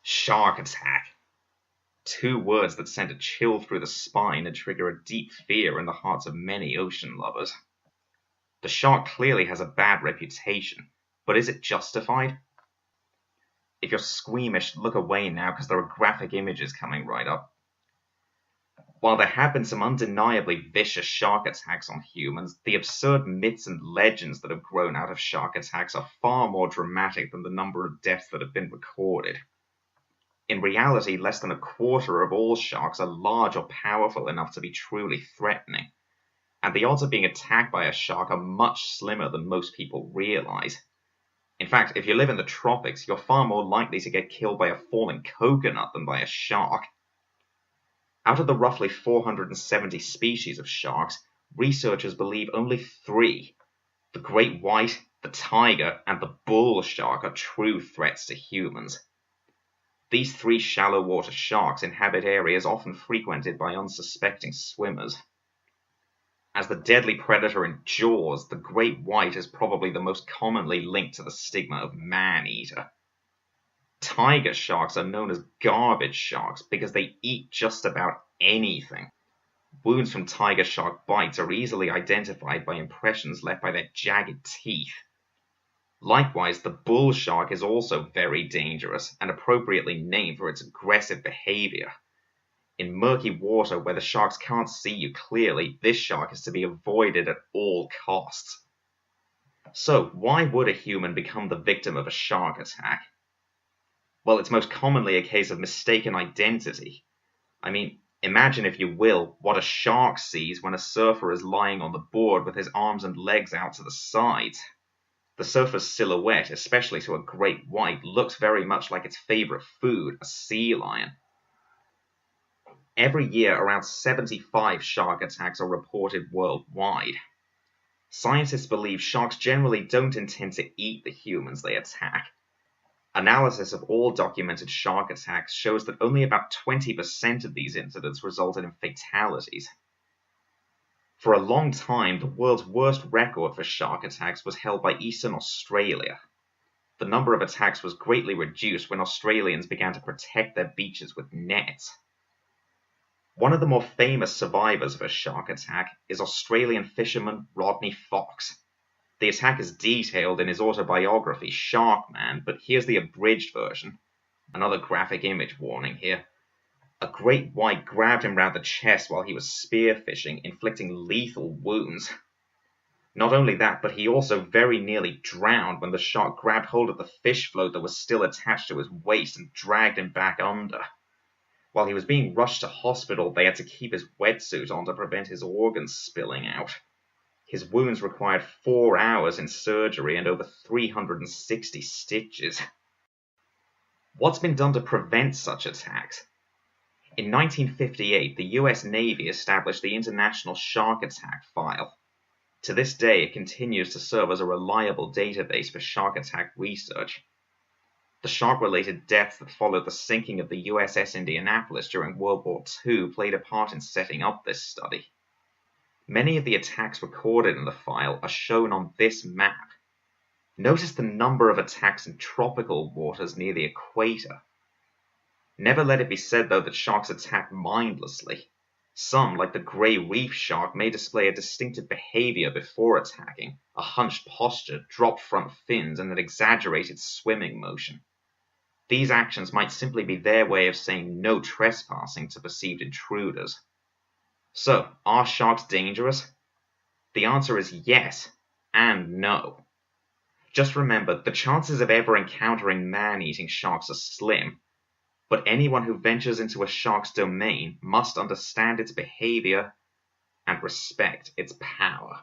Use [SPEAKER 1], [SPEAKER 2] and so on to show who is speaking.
[SPEAKER 1] Shark attack. Two words that send a chill through the spine and trigger a deep fear in the hearts of many ocean lovers. The shark clearly has a bad reputation, but is it justified? If you're squeamish, look away now because there are graphic images coming right up. While there have been some undeniably vicious shark attacks on humans, the absurd myths and legends that have grown out of shark attacks are far more dramatic than the number of deaths that have been recorded. In reality, less than a quarter of all sharks are large or powerful enough to be truly threatening, and the odds of being attacked by a shark are much slimmer than most people realize. In fact, if you live in the tropics, you're far more likely to get killed by a falling coconut than by a shark. Out of the roughly 470 species of sharks, researchers believe only 3, the great white, the tiger, and the bull shark, are true threats to humans. These 3 shallow water sharks inhabit areas often frequented by unsuspecting swimmers. As the deadly predator in Jaws, the great white is probably the most commonly linked to the stigma of man-eater. Tiger sharks are known as garbage sharks because they eat just about anything. Wounds from tiger shark bites are easily identified by impressions left by their jagged teeth. Likewise, the bull shark is also very dangerous and appropriately named for its aggressive behavior. In murky water where the sharks can't see you clearly, this shark is to be avoided at all costs. So, why would a human become the victim of a shark attack? Well, it's most commonly a case of mistaken identity. I mean, imagine, if you will, what a shark sees when a surfer is lying on the board with his arms and legs out to the sides. The surfer's silhouette, especially to a great white, looks very much like its favorite food, a sea lion. Every year, around 75 shark attacks are reported worldwide. Scientists believe sharks generally don't intend to eat the humans they attack. Analysis of all documented shark attacks shows that only about 20% of these incidents resulted in fatalities. For a long time, the world's worst record for shark attacks was held by Eastern Australia. The number of attacks was greatly reduced when Australians began to protect their beaches with nets. One of the more famous survivors of a shark attack is Australian fisherman Rodney Fox. The attack is detailed in his autobiography, Sharkman, but here's the abridged version. Another graphic image warning here. A great white grabbed him round the chest while he was spearfishing, inflicting lethal wounds. Not only that, but he also very nearly drowned when the shark grabbed hold of the fish float that was still attached to his waist and dragged him back under. While he was being rushed to hospital, they had to keep his wetsuit on to prevent his organs spilling out. His wounds required 4 hours in surgery and over 360 stitches. What's been done to prevent such attacks? In 1958, the US Navy established the International Shark Attack File. To this day, it continues to serve as a reliable database for shark attack research. The shark-related deaths that followed the sinking of the USS Indianapolis during World War II played a part in setting up this study. Many of the attacks recorded in the file are shown on this map. Notice the number of attacks in tropical waters near the equator. Never let it be said, though, that sharks attack mindlessly. Some, like the grey reef shark, may display a distinctive behavior before attacking, a hunched posture, dropped front fins, and an exaggerated swimming motion. These actions might simply be their way of saying no trespassing to perceived intruders. So, are sharks dangerous? The answer is yes and no. Just remember, the chances of ever encountering man-eating sharks are slim, but anyone who ventures into a shark's domain must understand its behavior and respect its power.